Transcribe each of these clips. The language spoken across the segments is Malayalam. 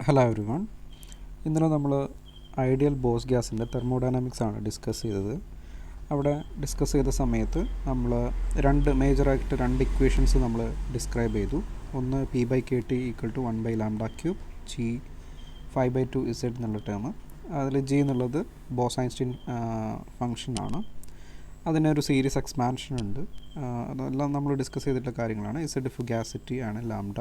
Hello every one. ഇന്നലെ നമ്മൾ ഐഡിയൽ ബോസ് ഗ്യാസിൻ്റെ തെർമോഡൈനാമിക്സ് ആണ് ഡിസ്കസ് ചെയ്തത്. അവിടെ ഡിസ്കസ് ചെയ്ത സമയത്ത് നമ്മൾ മേജറായിട്ട് രണ്ട് ഇക്വേഷൻസ് നമ്മൾ ഡിസ്ക്രൈബ് ചെയ്തു. ഒന്ന് P/KT = 1/λ³ G 5/2 Z എന്നുള്ള ടേം. അതിൽ G എന്നുള്ളത് ബോസ്-ഐൻസ്റ്റൈൻ ഫംഗ്ഷനാണ്. അതിന് ഒരു സീരീസ് എക്സ്പാൻഷൻ ഉണ്ട്. അതെല്ലാം നമ്മൾ ഡിസ്കസ് ചെയ്തിട്ടുള്ള കാര്യങ്ങളാണ്. Z ഫുഗാസിറ്റി ആണ്, lambda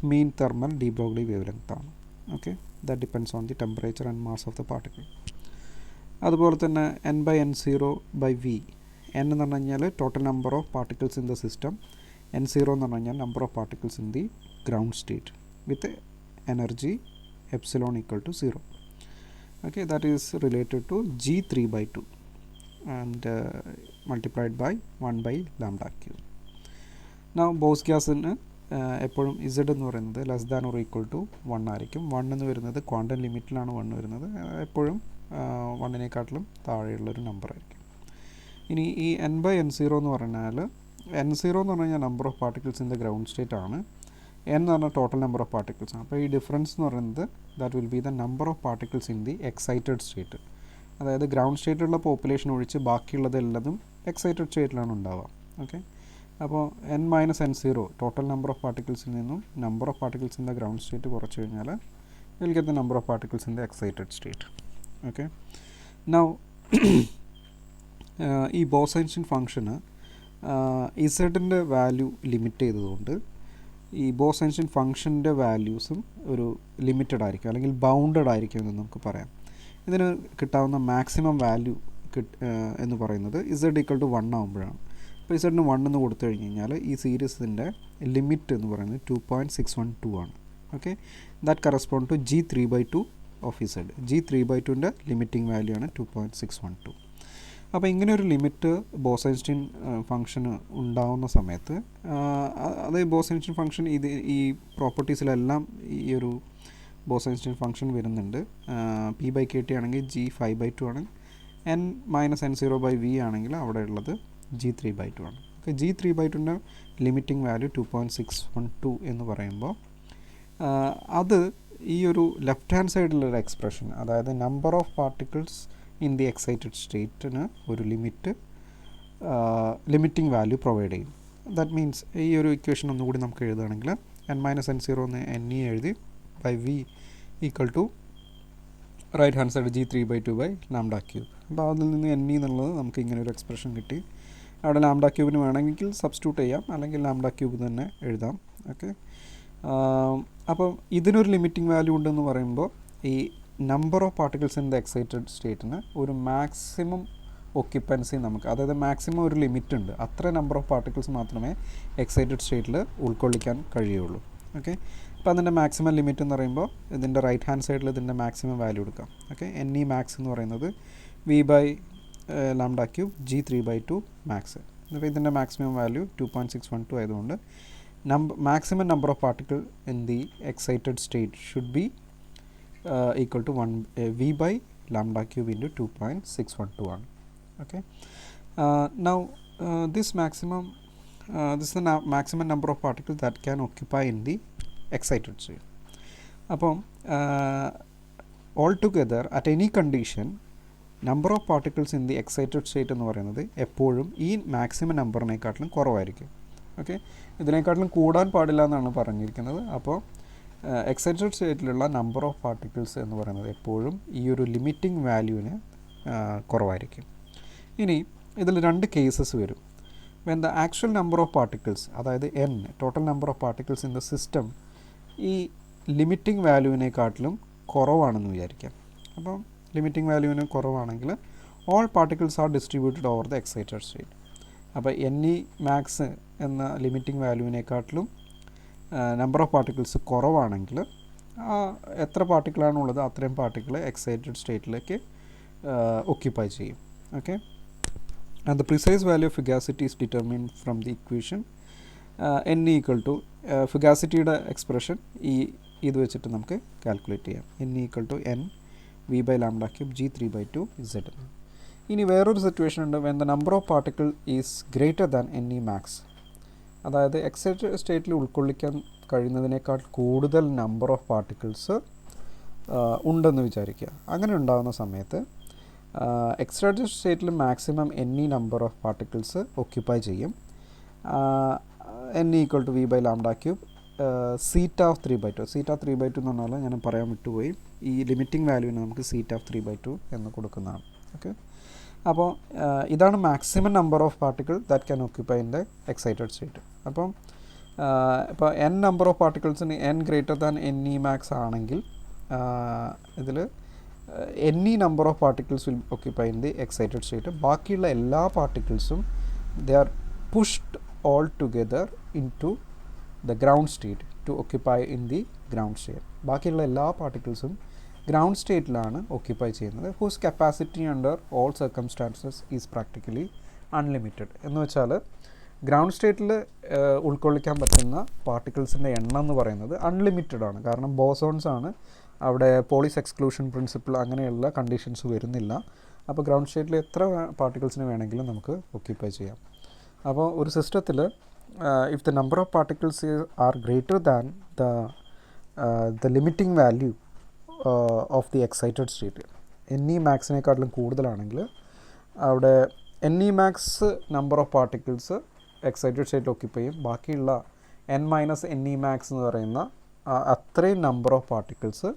mean thermal de Broglie wavelength ആണ്. Okay, that depends on the temperature and mass of the particle. അതുപോലെ തന്നെ n/n0/v. n എന്ന് പറഞ്ഞു കഴിഞ്ഞാൽ total number of particles in the system. n0 എന്ന് പറഞ്ഞു കഴിഞ്ഞാൽ number of particles in the ground state with energy epsilon = 0. Okay, that is related to G3/2 and multiplied by 1/λ³. Now Bose ഗ്യാസിന് എപ്പോഴും Z എന്ന് പറയുന്നത് <= 1 ആയിരിക്കും. 1 എന്ന് വരുന്നത് ക്വാണ്ടം ലിമിറ്റിലാണ് 1 വരുന്നത്. എപ്പോഴും 1-നേക്കാട്ടിലും താഴെയുള്ളൊരു നമ്പർ ആയിരിക്കും. ഇനി ഈ n/n0 എന്ന് പറഞ്ഞാൽ n0 എന്ന് പറഞ്ഞു കഴിഞ്ഞാൽ number of particles in the ground state ആണ്. n എന്ന് പറഞ്ഞാൽ ടോട്ടൽ നമ്പർ ഓഫ് പാർട്ടിക്കിൾസ് ആണ്. അപ്പോൾ ഈ ഡിഫറൻസ് എന്ന് പറയുന്നത് that will be the number of particles in the excited state. അതായത് ഗ്രൗണ്ട് സ്റ്റേറ്റിലുള്ള പോപ്പുലേഷൻ ഒഴിച്ച് ബാക്കിയുള്ളതെല്ലതും എക്സൈറ്റഡ് സ്റ്റേറ്റിലാണ് ഉണ്ടാവുക. ഓക്കെ, അപ്പോൾ n-n0 ടോട്ടൽ നമ്പർ ഓഫ് പാർട്ടിക്കിൾസിൽ നിന്നും number of particles in the ground state കുറച്ച് കഴിഞ്ഞാൽ will get the number of particles in the excited state. Okay, now ഈ ബോസ്-ഐൻസ്റ്റൈൻ ഫംഗ്ഷന് ഇസഡിൻ്റെ വാല്യൂ ലിമിറ്റ് ചെയ്തതുകൊണ്ട് ഈ ബോസ്-ഐൻസ്റ്റൈൻ ഫംഗ്ഷൻ്റെ വാല്യൂസും ഒരു ലിമിറ്റഡ് ആയിരിക്കും, അല്ലെങ്കിൽ ബൗണ്ടഡ് ആയിരിക്കും എന്ന് നമുക്ക് പറയാം. ഇതിന് കിട്ടാവുന്ന മാക്സിമം വാല്യൂ എന്ന് പറയുന്നത് Z = 1 ആകുമ്പോഴാണ്. അപ്പോൾ Z 1 എന്ന് കൊടുത്തു കഴിഞ്ഞ് കഴിഞ്ഞാൽ ഈ സീരീസിൻ്റെ ലിമിറ്റ് എന്ന് പറയുന്നത് 2.612 ആണ്. Okay, that correspond to G3/2 of Z. G3/2ൻ്റെ ലിമിറ്റിംഗ് വാല്യൂ ആണ് 2.612. അപ്പോൾ ഇങ്ങനെ ഒരു ലിമിറ്റ് ബോസ്-ഐൻസ്റ്റൈൻ ഫംഗ്ഷന് ഉണ്ടാവുന്ന സമയത്ത് അത് ബോസ്-ഐൻസ്റ്റൈൻ ഫംഗ്ഷൻ ഈ പ്രോപ്പർട്ടീസിലെല്ലാം ഈ ഒരു ബോസ്-ഐൻസ്റ്റൈൻ ഫംഗ്ഷൻ വരുന്നുണ്ട്. P/KT ആണെങ്കിൽ G 5/2 ആണ്. n-n0/v ആണെങ്കിൽ അവിടെ ഉള്ളത് G3/2 ആണ്. ഓക്കെ, G3/2ൻ്റെ ലിമിറ്റിംഗ് വാല്യൂ 2.612 എന്ന് പറയുമ്പോൾ അത് ഈ ഒരു ലെഫ്റ്റ് ഹാൻഡ് സൈഡിലൊരു എക്സ്പ്രഷൻ, അതായത് number of particles in the excited സ്റ്റേറ്റിന് ഒരു ലിമിറ്റിംഗ് വാല്യൂ പ്രൊവൈഡ് ചെയ്യും. ദാറ്റ് മീൻസ് ഈ ഒരു ഇക്വേഷൻ ഒന്നുകൂടി നമുക്ക് എഴുതുകയാണെങ്കിൽ n-n0 എന്ന് ne എഴുതി v = right hand side G3/2/λ³. അപ്പോൾ അതിൽ നിന്ന് ne എന്നുള്ളത് നമുക്ക് ഇങ്ങനെ ഒരു എക്സ്പ്രഷൻ കിട്ടി. അവിടെ λ³ വേണമെങ്കിൽ സബ്സ്റ്റിറ്റ്യൂട്ട് ചെയ്യാം, അല്ലെങ്കിൽ λ³ തന്നെ എഴുതാം. ഓക്കെ, അപ്പം ഇതിനൊരു ലിമിറ്റിംഗ് വാല്യൂ ഉണ്ടെന്ന് പറയുമ്പോൾ ഈ number of particles in the excited സ്റ്റേറ്റിന് ഒരു മാക്സിമം ഒക്യുപ്പൻസി നമുക്ക്, അതായത് മാക്സിമം ഒരു ലിമിറ്റ് ഉണ്ട്, അത്ര നമ്പർ ഓഫ് പാർട്ടിക്കിൾസ് മാത്രമേ എക്സൈറ്റഡ് സ്റ്റേറ്റിൽ ഉൾക്കൊള്ളിക്കാൻ കഴിയുള്ളൂ. ഓക്കെ, അപ്പോൾ അതിൻ്റെ മാക്സിമം ലിമിറ്റ് എന്ന് പറയുമ്പോൾ ഇതിൻ്റെ റൈറ്റ് ഹാൻഡ് സൈഡിൽ ഇതിൻ്റെ മാക്സിമം വാല്യൂ എടുക്കാം. ഓക്കെ, ne max എന്ന് പറയുന്നത് v/λ³ G3/2 മാക്സ്. അപ്പോൾ ഇതിൻ്റെ മാക്സിമം വാല്യൂ 2.612 ആയതുകൊണ്ട് maximum number of particle in the excited state should be = 1 v/λ³ × 2.612 ആണ്. Okay, now this is the maximum number of particles that can occupy in the excited state. അപ്പം altogether at any condition number of particles in the excited state എന്ന് പറയുന്നത് എപ്പോഴും ഈ മാക്സിമം നമ്പറിനെക്കാട്ടിലും കുറവായിരിക്കും. ഓക്കെ, ഇതിനെക്കാട്ടിലും കൂടാൻ പാടില്ല എന്നാണ് പറഞ്ഞിരിക്കുന്നത്. അപ്പോൾ എക്സൈറ്റഡ് സ്റ്റേറ്റിലുള്ള നമ്പർ ഓഫ് പാർട്ടിക്കിൾസ് എന്ന് പറയുന്നത് എപ്പോഴും ഈ ഒരു ലിമിറ്റിംഗ് വാല്യൂവിന് കുറവായിരിക്കും. ഇനി ഇതിൽ രണ്ട് കേസസ് വരും. When the actual number of particles, അതായത് n total number of particles in the system ഈ ലിമിറ്റിംഗ് വാല്യൂവിനെക്കാട്ടിലും കുറവാണെന്ന് വിചാരിക്കാം. അപ്പം ലിമിറ്റിംഗ് വാല്യൂവിന് കുറവാണെങ്കിൽ all particles are distributed over the excited state. അപ്പോൾ ne max എന്ന ലിമിറ്റിംഗ് വാല്യൂവിനെക്കാട്ടിലും നമ്പർ ഓഫ് പാർട്ടിക്കിൾസ് കുറവാണെങ്കിൽ എത്ര പാർട്ടിക്കിളാണുള്ളത് അത്രയും പാർട്ടിക്കിൾ എക്സൈറ്റഡ് സ്റ്റേറ്റിലേക്ക് ഒക്യുപ്പൈ ചെയ്യും. Okay, and the precise value of fugacity is determined from the equation ne = ഫുഗാസിറ്റിയുടെ എക്സ്പ്രഷൻ ഇത് വെച്ചിട്ട് നമുക്ക് കാൽക്കുലേറ്റ് ചെയ്യാം. ne = n v/λ³ G3/2 Z. ഇനി വേറൊരു സിറ്റുവേഷൻ ഉണ്ട്, when the number of particle is greater than ne max. അതായത് എക്സൈറ്റഡ് സ്റ്റേറ്റിൽ ഉൾക്കൊള്ളിക്കാൻ കഴിയുന്നതിനേക്കാൾ കൂടുതൽ നമ്പർ ഓഫ് പാർട്ടിക്കിൾസ് ഉണ്ടെന്ന് വിചാരിക്കുക. അങ്ങനെ ഉണ്ടാകുന്ന സമയത്ത് എക്സൈറ്റഡ് സ്റ്റേറ്റിൽ maximum any number of particles occupy ചെയ്യും. n equal to v by lambda cube zeta of 3/2. Zeta 3/2 എന്ന് പറഞ്ഞാൽ ഞാൻ പറയാൻ വിട്ടുപോയി, ഈ ലിമിറ്റിംഗ് വാല്യൂവിന് നമുക്ക് സീറ്റ ഓഫ് 3/2 എന്ന് കൊടുക്കുന്നതാണ്. ഓക്കെ, അപ്പോൾ ഇതാണ് maximum number of particle that can occupy in the excited state. അപ്പം ഇപ്പോൾ n നമ്പർ ഓഫ് പാർട്ടിക്കിൾസിന് n greater than ne max ആണെങ്കിൽ ഇതിൽ any number of particles will occupy in the excited state. ബാക്കിയുള്ള എല്ലാ പാർട്ടിക്കിൾസും they are pushed all together into the ground state to occupy in the ground state. ബാക്കിയുള്ള എല്ലാ പാർട്ടിക്കിൾസും ഗ്രൗണ്ട് സ്റ്റേറ്റിലാണ് ഓക്യുപ്പൈ ചെയ്യുന്നത്. Whose capacity under all circumstances is practically unlimited. എന്ന് വെച്ചാൽ ഗ്രൗണ്ട് സ്റ്റേറ്റിൽ ഉൾക്കൊള്ളിക്കാൻ പറ്റുന്ന പാർട്ടിക്കിൾസിൻ്റെ എണ്ണം എന്ന് പറയുന്നത് അൺലിമിറ്റഡ് ആണ്. കാരണം ബോസോൺസ് ആണ്, അവിടെ പോളിസ് എക്സ്ക്ലൂഷൻ പ്രിൻസിപ്പിൾ അങ്ങനെയുള്ള കണ്ടീഷൻസ് വരുന്നില്ല. അപ്പോൾ ഗ്രൗണ്ട് സ്റ്റേറ്റിൽ എത്ര പാർട്ടിക്കിൾസിന് വേണമെങ്കിലും നമുക്ക് ഓക്യുപ്പൈ ചെയ്യാം. അപ്പോൾ ഒരു സിസ്റ്റത്തിൽ if the number of particles are greater than the limiting value of the excited state, NE മാക്സിനേക്കാട്ടിലും കൂടുതലാണെങ്കിൽ അവിടെ NE max number of particles excited സ്റ്റേറ്റിൽ ഓക്യുപ്പൈ ചെയ്യും. ബാക്കിയുള്ള n-NE മാക്സ് എന്ന് പറയുന്ന അത്രയും നമ്പർ ഓഫ് പാർട്ടിക്കിൾസ്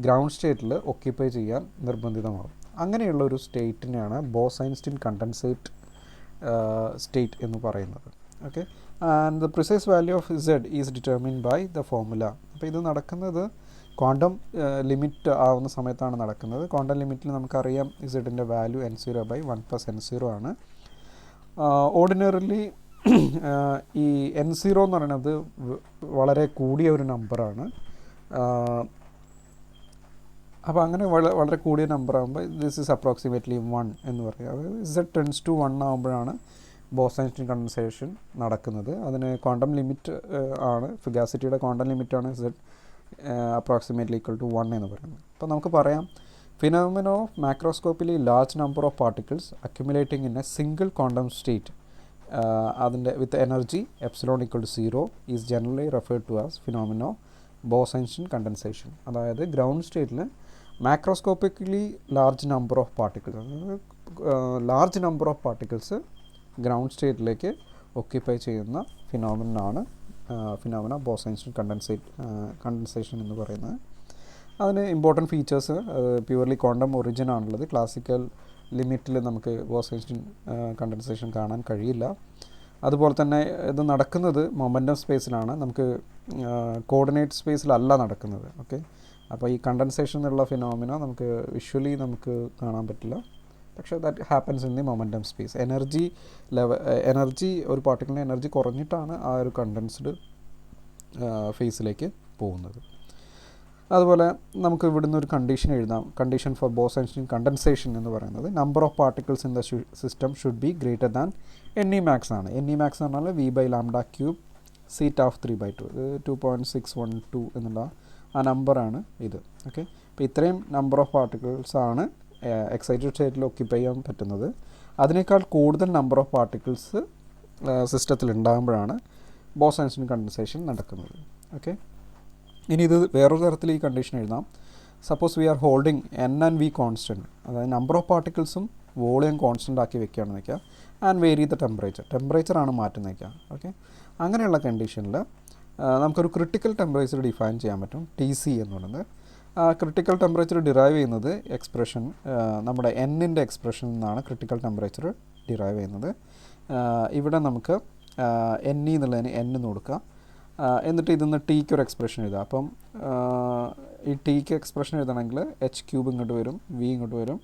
ഗ്രൗണ്ട് സ്റ്റേറ്റിൽ ഓക്യുപ്പൈ ചെയ്യാൻ നിർബന്ധിതമാകും. അങ്ങനെയുള്ള ഒരു സ്റ്റേറ്റിനെയാണ് ബോസ്-ഐൻസ്റ്റൈൻ കണ്ടൻസേറ്റ് സ്റ്റേറ്റ് എന്ന് പറയുന്നത്. Okay, and the precise value of Z is determined by the formula. അപ്പോൾ ഇത് നടക്കുന്നത് ക്വാണ്ടം ലിമിറ്റ് ആവുന്ന സമയത്താണ് നടക്കുന്നത്. ക്വാണ്ടം ലിമിറ്റിൽ നമുക്കറിയാം ഇസഡിൻ്റെ വാല്യൂ n0/1 + n0 ആണ്. ഓർഡിനറിലി ഈ n0 എന്ന് പറയുന്നത് വളരെ കൂടിയ ഒരു നമ്പറാണ്. അപ്പോൾ അങ്ങനെ വളരെ കൂടിയ നമ്പർ ആകുമ്പോൾ ദിസ് ഈസ് അപ്രോക്സിമേറ്റ്ലി 1 എന്ന് പറയുക. അതായത് Z ടെൻഡ്സ് ടു 1 ആകുമ്പോഴാണ് ബോസ്-ഐൻസ്റ്റൈൻ കണ്ടൻസേഷൻ നടക്കുന്നത്. അതിന് ക്വാണ്ടം ലിമിറ്റ് ആണ്, ഫിഗാസിറ്റിയുടെ ക്വാണ്ടം ലിമിറ്റാണ് Z അപ്രോക്സിമേറ്റ്ലി ഈക്വൽ ടു 1 എന്ന് പറയുന്നത്. അപ്പോൾ നമുക്ക് പറയാം, phenomena of macroscopically large number of particles accumulating in a single quantum state അതിൻ്റെ with energy epsilon equal to 0 is generally referred to as phenomena of Bose Einstein condensation. അതായത് ഗ്രൗണ്ട് സ്റ്റേറ്റിൽ macroscopically large number of particles, large number of particles ground സ്റ്റേറ്റിലേക്ക് ഓക്യുപ്പൈ ചെയ്യുന്ന ഫിനോമിനാണ് ഫിനോമിന ബോസ്-ഐൻസ്റ്റൈൻ കണ്ടൻസേഷൻ എന്ന് പറയുന്നത്. അതിന് important features purely quantum origin ആണുള്ളത്. ക്ലാസിക്കൽ ലിമിറ്റിൽ നമുക്ക് ബോസ്-ഐൻസ്റ്റൈൻ കണ്ടൻസേഷൻ കാണാൻ കഴിയില്ല. അതുപോലെ തന്നെ ഇത് നടക്കുന്നത് മൊമെൻറ്റം സ്പേസിലാണ്, നമുക്ക് കോർഡിനേറ്റ് സ്പേസിലല്ല നടക്കുന്നത്. ഓക്കെ, അപ്പോൾ ഈ കണ്ടൻസേഷൻ എന്നുള്ള ഫിനോമിന നമുക്ക് വിഷ്വലി നമുക്ക് കാണാൻ പറ്റില്ല, പക്ഷേ that happens in the momentum space. Energy ഒരു പാർട്ടിക്കിളിൻ്റെ എനർജി കുറഞ്ഞിട്ടാണ് ആ ഒരു കണ്ടൻസ്ഡ് ഫേസിലേക്ക് പോകുന്നത്. അതുപോലെ നമുക്ക് ഇവിടുന്ന് ഒരു കണ്ടീഷൻ എഴുതാം. കണ്ടീഷൻ ഫോർ ബോസ്-ഐൻസ്റ്റൈൻ കണ്ടൻസേഷൻ എന്ന് പറയുന്നത് number of particles in the system should be greater than NE max ആണ്. NE മാക്സ് എന്ന് പറഞ്ഞാൽ v by lambda cube zeta of 3/2, 2.612 എന്നുള്ള ആ നമ്പറാണ് ഇത്. ഓക്കെ, അപ്പോൾ ഇത്രയും നമ്പർ ഓഫ് പാർട്ടിക്കിൾസ് ആണ് എക്സൈറ്റഡ് സ്റ്റേറ്റിൽ ഓക്യുപ്പൈ ചെയ്യാൻ പറ്റുന്നത്. അതിനേക്കാൾ കൂടുതൽ നമ്പർ ഓഫ് പാർട്ടിക്കിൾസ് സിസ്റ്റത്തിൽ ഉണ്ടാകുമ്പോഴാണ് ബോസ്-ഐൻസ്റ്റൈൻ കണ്ടൻസേഷൻ നടക്കുന്നത്. ഓക്കെ, ഇനി ഇത് വേറൊരു തരത്തിൽ ഈ കണ്ടീഷൻ എഴുതാം. Suppose we are holding n and v constant, അതായത് നമ്പർ ഓഫ് പാർട്ടിക്കിൾസും വോളിയം കോൺസ്റ്റൻ്റ് ആക്കി വെക്കുകയാണെന്ന് വയ്ക്കുക, ആൻഡ് വേരി ദ ടെമ്പറേച്ചറാണ് മാറ്റി വയ്ക്കുക. ഓക്കെ, അങ്ങനെയുള്ള കണ്ടീഷനിൽ നമുക്കൊരു ക്രിട്ടിക്കൽ ടെമ്പറേച്ചർ ഡിഫൈൻ ചെയ്യാൻ പറ്റും, TC എന്ന് പറയുന്നത്. ക്രിട്ടിക്കൽ ടെമ്പറേച്ചർ ഡിറൈവ് ചെയ്യുന്നത് എക്സ്പ്രഷൻ നമ്മുടെ എന്നിൻ്റെ എക്സ്പ്രഷനിൽ നിന്നാണ് ക്രിട്ടിക്കൽ ടെമ്പറേച്ചർ ഡിറൈവ് ചെയ്യുന്നത്. ഇവിടെ നമുക്ക് NE എന്നുള്ളതിന് N എന്ന് കൊടുക്കുക, എന്നിട്ട് ഇതിൽ നിന്ന് Tക്ക് ഒരു എക്സ്പ്രഷൻ എഴുതുക. അപ്പം ഈ Tക്ക് എക്സ്പ്രഷൻ എഴുതണമെങ്കിൽ h³ ഇങ്ങോട്ട് വരും, V ഇങ്ങോട്ട് വരും,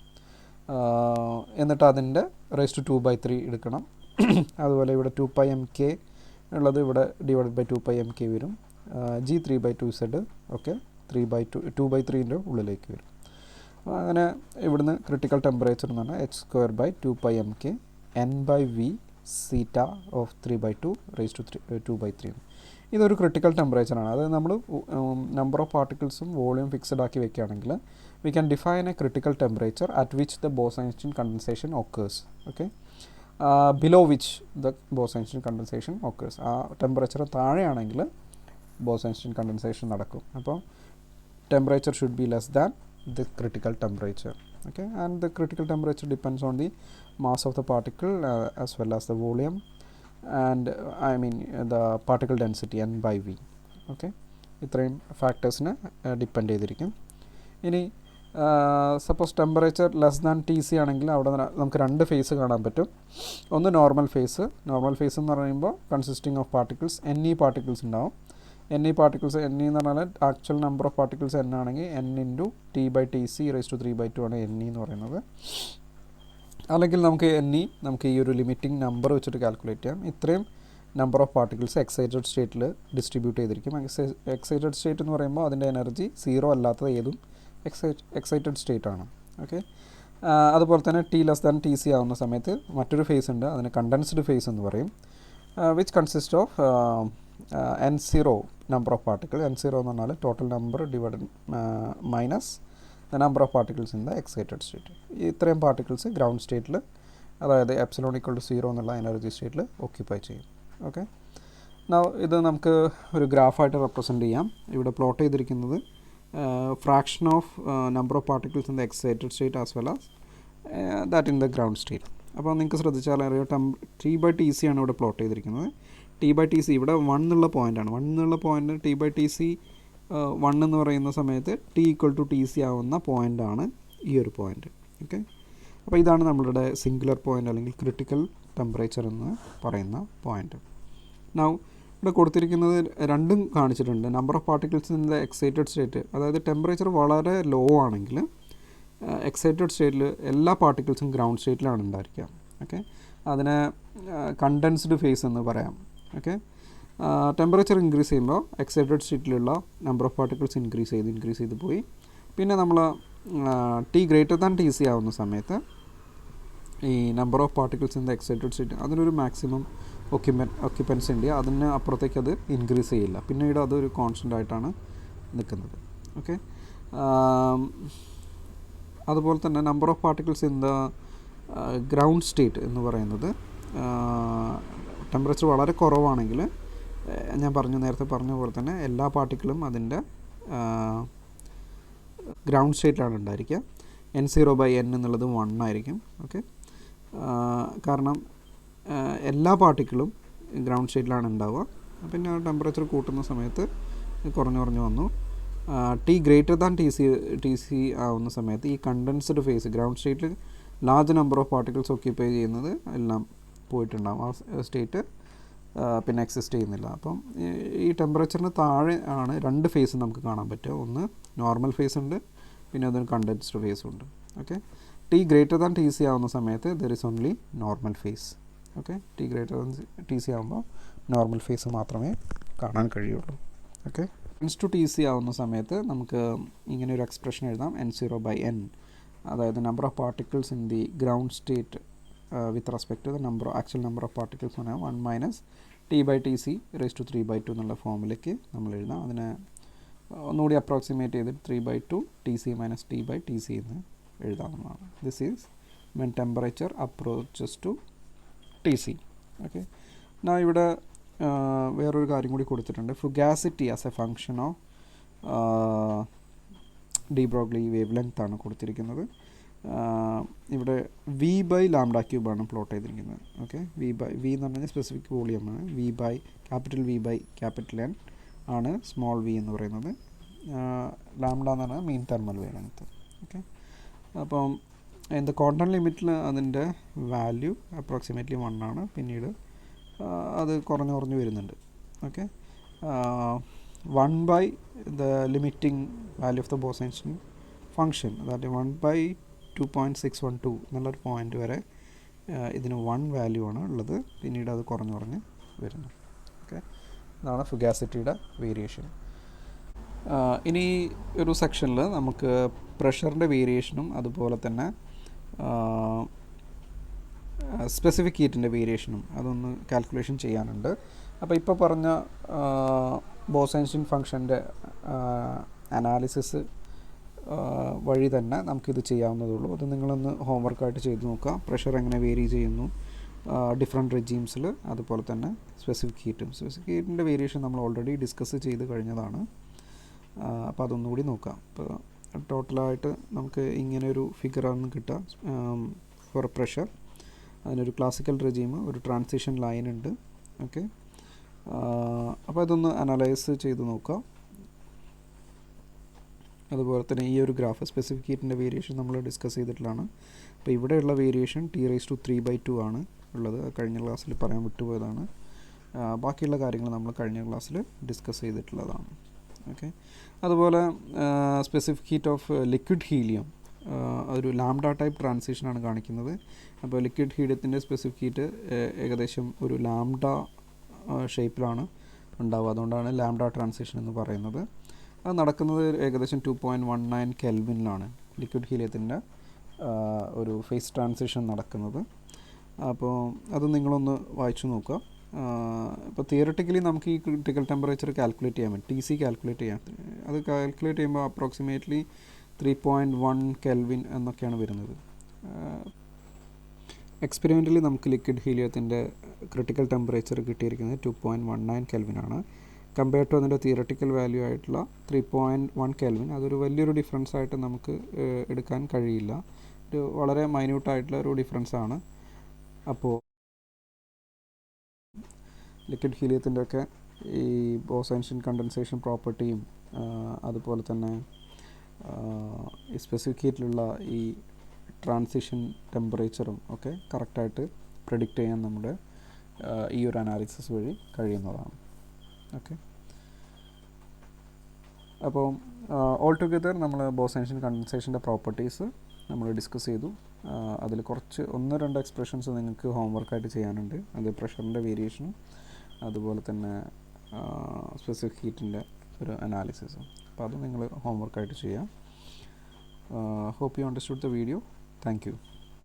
എന്നിട്ട് അതിൻ്റെ റേസ് ടു 2/3 എടുക്കണം. അതുപോലെ ഇവിടെ 2πmk ഉള്ളത് ഇവിടെ ഡിവൈഡഡ് ബൈ 2πmk വരും. G 3/2Z ഓക്കെ 2/3ൻ്റെ ഉള്ളിലേക്ക് വരും. അങ്ങനെ ഇവിടുന്ന് ക്രിട്ടിക്കൽ ടെമ്പറേച്ചർ എന്ന് പറഞ്ഞാൽ h²/2πmk n/v സീറ്റ of 3/2 raise to 2/3. ഇതൊരു ക്രിട്ടിക്കൽ ടെമ്പറേച്ചറാണ്. അതായത് നമ്മൾ നമ്പർ ഓഫ് പാർട്ടിക്കിൾസും വോളിയം ഫിക്സഡ് ആക്കി വെക്കുകയാണെങ്കിൽ we can define A critical temperature at which the boss-Einstein condensation occurs. Okay, below which the boss-Einstein condensation occurs. ആ ടെമ്പറേച്ചർ താഴെയാണെങ്കിൽ Bose-Einstein condensation നടക്കും. അപ്പോൾ temperature should be less than the critical temperature. Okay, and the critical temperature depends on the mass of the particle as well as the volume and the particle density n by v. Okay, ഇത്രയും ഫാക്ടേഴ്സിനെ ഡിപ്പെൻഡ് ചെയ്തിരിക്കും. ഇനി suppose temperature less than T C ആണെങ്കിൽ അവിടെ നമുക്ക് രണ്ട് ഫേസ് കാണാൻ പറ്റും. ഒന്ന് നോർമൽ ഫേസ് എന്ന് പറയുമ്പോൾ consisting of particles N E particles ഉണ്ടാവും. N E particles N E എന്ന് പറഞ്ഞാൽ actual number of particles N ആണെങ്കിൽ N into T by T C raise to 3/2 ആണ് എൻ ഇ എന്ന് പറയുന്നത്. അല്ലെങ്കിൽ നമുക്ക് എൻ ഇ നമുക്ക് ഈ ഒരു ലിമിറ്റിംഗ് നമ്പർ വെച്ചിട്ട് കാൽക്കുലേറ്റ് ചെയ്യാം. ഇത്രയും നമ്പർ ഓഫ് പാർട്ടിക്കിൾസ് എക്സൈറ്റഡ് സ്റ്റേറ്റിൽ ഡിസ്ട്രിബ്യൂട്ട് ചെയ്തിരിക്കും. എക്സൈറ്റഡ് സ്റ്റേറ്റ് എന്ന് പറയുമ്പോൾ അതിൻ്റെ എനർജി സീറോ അല്ലാത്തത് ഏതും എക്സൈറ്റഡ് സ്റ്റേറ്റ് ആണ്. ഓക്കെ, അതുപോലെ തന്നെ T less than T C ആവുന്ന സമയത്ത് മറ്റൊരു ഫേസ് ഉണ്ട്, അതിന് കണ്ടൻസ്ഡ് ഫേസ് എന്ന് പറയും. Which consist of N zero number of particle. N zero എന്ന് പറഞ്ഞാൽ total number divided minus the number of particles in the excited state. ഇത്രയും പാർട്ടിക്കിൾസ് ഗ്രൗണ്ട് സ്റ്റേറ്റിൽ, അതായത് എപ്സിലോൺ ഈക്വൽ ടു 0 എന്നുള്ള എനർജി സ്റ്റേറ്റിൽ ഓക്യുപ്പൈ ചെയ്യും. ഓക്കെ, ഇത് നമുക്ക് ഒരു ഗ്രാഫായിട്ട് റെപ്രസെൻറ്റ് ചെയ്യാം. ഇവിടെ പ്ലോട്ട് ചെയ്തിരിക്കുന്നത് fraction of number of particles in the excited state as well as that in the ground state. അപ്പോൾ നിങ്ങൾക്ക് ശ്രദ്ധിച്ചാൽ അറിയാം ടി ബൈ ടി സി ആണ് ഇവിടെ പ്ലോട്ട് ചെയ്തിരിക്കുന്നത്. ടി ബൈ ടി സി ഇവിടെ 1 എന്നുള്ള പോയിൻ്റാണ്. 1 എന്നുള്ള point T by T C 1 എന്ന് പറയുന്ന സമയത്ത് T equal to T C ആവുന്ന പോയിൻ്റാണ് ഈ ഒരു പോയിൻ്റ്. ഓക്കെ, അപ്പോൾ ഇതാണ് നമ്മളുടെ സിംഗുലർ പോയിൻ്റ് അല്ലെങ്കിൽ ക്രിട്ടിക്കൽ ടെമ്പറേച്ചർ എന്ന് പറയുന്ന പോയിൻ്റ്. നൗ ഇവിടെ കൊടുത്തിരിക്കുന്നത് രണ്ടും കാണിച്ചിട്ടുണ്ട്. Number of particles in the excited state, അതായത് ടെമ്പറേച്ചർ വളരെ ലോ ആണെങ്കിൽ എക്സൈറ്റഡ് സ്റ്റേറ്റിൽ എല്ലാ പാർട്ടിക്കിൾസും ഗ്രൗണ്ട് സ്റ്റേറ്റിലാണ് ഉണ്ടായിരിക്കുക. ഓക്കെ, അതിനെ കണ്ടൻസ്ഡ് ഫേസ് എന്ന് പറയാം. ഓക്കെ, ടെമ്പറേച്ചർ ഇൻക്രീസ് ചെയ്യുമ്പോൾ എക്സൈറ്റഡ് സ്റ്റേറ്റിലുള്ള നമ്പർ ഓഫ് പാർട്ടിക്കിൾസ് ഇൻക്രീസ് ചെയ്ത് പോയി. പിന്നെ നമ്മൾ T greater than T C ആവുന്ന ഈ number of particles in the excited state അതിനൊരു മാക്സിമം ഒക്യുപ്പൻസി ഉണ്ട്. അതിന് അപ്പുറത്തേക്ക് അത് ഇൻക്രീസ് ചെയ്യില്ല. പിന്നീട് അതൊരു കോൺസ്റ്റൻ്റ് ആയിട്ടാണ് നിൽക്കുന്നത്. ഓക്കെ, അതുപോലെ തന്നെ number of particles in the ground state എന്ന് പറയുന്നത് ടെമ്പറേച്ചർ വളരെ കുറവാണെങ്കിൽ ഞാൻ നേരത്തെ പറഞ്ഞ പോലെ തന്നെ എല്ലാ പാർട്ടിക്കിളും അതിൻ്റെ ഗ്രൗണ്ട് സ്റ്റേറ്റിലാണ് ഉണ്ടായിരിക്കുക. n0/n എന്നുള്ളത് 1 ആയിരിക്കും. ഓക്കെ, കാരണം എല്ലാ പാർട്ടിക്കിളും ഗ്രൗണ്ട് സ്റ്റേറ്റിലാണ് ഉണ്ടാവുക. പിന്നെ ടെമ്പറേച്ചർ കൂട്ടുന്ന സമയത്ത് കുറഞ്ഞു വന്നു. T greater than T C ആവുന്ന സമയത്ത് ഈ കണ്ടൻസ്ഡ് ഫേസ് ഗ്രൗണ്ട് സ്റ്റേറ്റിൽ large number of particles occupy ചെയ്യുന്നത് എല്ലാം പോയിട്ടുണ്ടാകും. ആ സ്റ്റേറ്റ് പിന്നെ എക്സിസ്റ്റ് ചെയ്യുന്നില്ല. അപ്പം ഈ ടെമ്പറേച്ചറിന് താഴെ ആണ് രണ്ട് ഫേസ് നമുക്ക് കാണാൻ പറ്റുക. ഒന്ന് നോർമൽ ഫേസ് ഉണ്ട്, പിന്നെ അതൊരു കണ്ടൻസ്ഡ് ഫേസും ഉണ്ട്. Okay, T greater than T C ആവുന്ന സമയത്ത് there is only normal phase. Okay, T greater than T C ആകുമ്പോൾ നോർമൽ ഫേസ് മാത്രമേ കാണാൻ കഴിയുള്ളൂ. ഓക്കെ, എൻസ് ടു ടി സി ആവുന്ന സമയത്ത് നമുക്ക് ഇങ്ങനെ ഒരു എക്സ്പ്രഷൻ എഴുതാം, n0/n, അതായത് number of particles in the ground state with respect to the actual number of particles എന്ന് പറഞ്ഞാൽ 1 - t/Tc റേസ് ടു 3/2 എന്നുള്ള ഫോമിലേക്ക് നമ്മൾ എഴുതാം. അതിനെ ഒന്നുകൂടി അപ്രോക്സിമേറ്റ് ചെയ്ത് 3/2 Tc - t/Tc എന്ന് എഴുതാവുന്നതാണ്. This is when temperature approaches to Tc. Okay, ഞാൻ ഇവിടെ വേറൊരു കാര്യം കൂടി കൊടുത്തിട്ടുണ്ട്. Fugacity as a function of de Broglie wavelength ആണ് കൊടുത്തിരിക്കുന്നത്. ഇവിടെ v/λ³ ആണ് പ്ലോട്ട് ചെയ്തിരിക്കുന്നത്. ഓക്കെ, v എന്ന് പറഞ്ഞാൽ സ്പെസിഫിക് വോളിയമാണ്. V/N ആണ് സ്മോൾ v എന്ന് പറയുന്നത്. ലാംഡ എന്ന് പറഞ്ഞാൽ മീൻ തെർമൽ വേവ് ലെങ്ത്. ഓക്കെ, അപ്പം എന്താ ക്വാണ്ടം ലിമിറ്റിൽ അതിൻ്റെ വാല്യൂ അപ്രോക്സിമേറ്റ്ലി 1 ആണ്. പിന്നീട് അത് കുറഞ്ഞു വരുന്നുണ്ട്. Okay, 1/the limiting value of the Bose-Einstein function, അതായത് 1/2.612 എന്നുള്ളൊരു പോയിൻ്റ് വരെ ഇതിന് 1 വാല്യൂ ആണ് ഉള്ളത്. പിന്നീട് അത് കുറഞ്ഞു വരുന്നു. ഓക്കെ, ഇതാണ് ഫുഗാസിറ്റിയുടെ വേരിയേഷൻ. ഇനി ഒരു സെക്ഷനിൽ നമുക്ക് പ്രഷറിൻ്റെ വേരിയേഷനും അതുപോലെ തന്നെ സ്പെസിഫിക് ഹീറ്റിൻ്റെ വേരിയേഷനും അതൊന്ന് കാൽക്കുലേഷൻ ചെയ്യാനുണ്ട്. അപ്പോൾ ഇപ്പോൾ പറഞ്ഞ ബോസ്-ഐൻസ്റ്റൈൻ ഫംഗ്ഷൻ്റെ അനാലിസിസ് വഴി തന്നെ നമുക്കിത് ചെയ്യാവുന്നതുള്ളൂ. അത് നിങ്ങളൊന്ന് ഹോംവർക്കായിട്ട് ചെയ്ത് നോക്കുക. പ്രഷർ എങ്ങനെ വേരി ചെയ്യുന്നു, ഡിഫറെൻറ്റ് റെജീംസിൽ, അതുപോലെ തന്നെ സ്പെസിഫിക് ഹീറ്റിൻ്റെ വേരിയേഷൻ നമ്മൾ ഓൾറെഡി ഡിസ്കസ് ചെയ്ത് കഴിഞ്ഞതാണ്. അപ്പോൾ അതൊന്നുകൂടി നോക്കാം. ഇപ്പോൾ ടോട്ടലായിട്ട് നമുക്ക് ഇങ്ങനെയൊരു ഫിഗറാണ് കിട്ടുക ഫോർ പ്രഷർ. അതിനൊരു ക്ലാസിക്കൽ റെജീം, ഒരു ട്രാൻസിഷൻ ലൈൻ ഉണ്ട്. ഓക്കെ, അപ്പോൾ ഇതൊന്ന് അനലൈസ് ചെയ്ത് നോക്കാം. അതുപോലെ തന്നെ ഈ ഒരു ഗ്രാഫ് സ്പെസിഫിക് ഹീറ്റിൻ്റെ വേരിയേഷൻ നമ്മൾ ഡിസ്കസ് ചെയ്തിട്ടുള്ളതാണ്. അപ്പോൾ ഇവിടെയുള്ള വേരിയേഷൻ T⁻³ ആണ് ഉള്ളത്. കഴിഞ്ഞ ക്ലാസ്സിൽ പറയാൻ വിട്ടുപോയതാണ്. ബാക്കിയുള്ള കാര്യങ്ങൾ നമ്മൾ കഴിഞ്ഞ ക്ലാസ്സിൽ ഡിസ്കസ് ചെയ്തിട്ടുള്ളതാണ്. ഓക്കെ, അതുപോലെ specific heat of liquid helium ഒരു ലാംഡ ടൈപ്പ് ട്രാൻസിഷനാണ് കാണിക്കുന്നത്. അപ്പോൾ ലിക്വിഡ് ഹീലിയത്തിൻ്റെ സ്പെസിഫിക് ഹീറ്റ് ഏകദേശം ഒരു ലാംഡ ഷേപ്പിലാണ് ഉണ്ടാവുക. അതുകൊണ്ടാണ് ലാംഡ ട്രാൻസിഷൻ എന്ന് പറയുന്നത്. അത് നടക്കുന്നത് ഏകദേശം 2.19 കെൽവിനിലാണ് ലിക്വിഡ് ഹീലിയത്തിൻ്റെ ഒരു ഫേസ് ട്രാൻസിഷൻ നടക്കുന്നത്. അപ്പോൾ അത് നിങ്ങളൊന്ന് വായിച്ചു നോക്കുക. ഇപ്പോൾ തിയററ്റിക്കലി നമുക്ക് ഈ ക്രിട്ടിക്കൽ ടെമ്പറേച്ചർ കാൽക്കുലേറ്റ് ചെയ്യാൻ പറ്റും, TC കാൽക്കുലേറ്റ് ചെയ്യാം. അത് കാൽക്കുലേറ്റ് ചെയ്യുമ്പോൾ അപ്രോക്സിമേറ്റ്ലി 3.1 കെൽവിൻ എന്നൊക്കെയാണ് വരുന്നത്. എക്സ്പെരിമെൻ്റലി നമുക്ക് ലിക്വിഡ് ഹീലിയത്തിൻ്റെ ക്രിട്ടിക്കൽ ടെമ്പറേച്ചർ കിട്ടിയിരിക്കുന്നത് 2.19 കെൽവിനാണ്. കമ്പയർഡ് ടു അതിൻ്റെ തിയററ്റിക്കൽ വാല്യൂ ആയിട്ടുള്ള 3.1 കെൽവിൻ. അതൊരു വലിയൊരു ഡിഫറൻസ് ആയിട്ട് നമുക്ക് എടുക്കാൻ കഴിയില്ല. ഒരു വളരെ മൈന്യൂട്ടായിട്ടുള്ള ഒരു ഡിഫറൻസ് ആണ്. അപ്പോൾ ലിക്വിഡ് ഹീലിയത്തിൻ്റെ ഒക്കെ ഈ ബോസ്-ഐൻസ്റ്റൈൻ കണ്ടൻസേഷൻ പ്രോപ്പർട്ടിയും അതുപോലെ തന്നെ ഈ സ്പെസിഫിക് ഹീറ്റിലുള്ള ഈ ട്രാൻസിഷൻ ടെമ്പറേച്ചറും ഒക്കെ കറക്റ്റായിട്ട് പ്രെഡിക്റ്റ് ചെയ്യാൻ നമ്മുടെ ഈ ഒരു അനാലിസിസ് വഴി കഴിയുന്നതാണ്. ഓക്കെ, അപ്പോൾ ഓൾ ടുഗെദർ നമ്മൾ ബോസ്-ഐൻസ്റ്റൈൻ കണ്ടൻസേഷൻ്റെ പ്രോപ്പർട്ടീസ് നമ്മൾ ഡിസ്കസ് ചെയ്തു. അതിൽ കുറച്ച് 1-2 എക്സ്പ്രഷൻസ് നിങ്ങൾക്ക് ഹോംവർക്കായിട്ട് ചെയ്യാനുണ്ട്. അത് പ്രഷറിൻ്റെ വേരിയേഷനും അതുപോലെ തന്നെ സ്പെസിഫിക് ഹീറ്റിൻ്റെ ഒരു അനാലിസിസും. അപ്പോൾ അത് നിങ്ങൾ ഹോംവർക്കായിട്ട് ചെയ്യാം. Hope you understood the video. Thank you.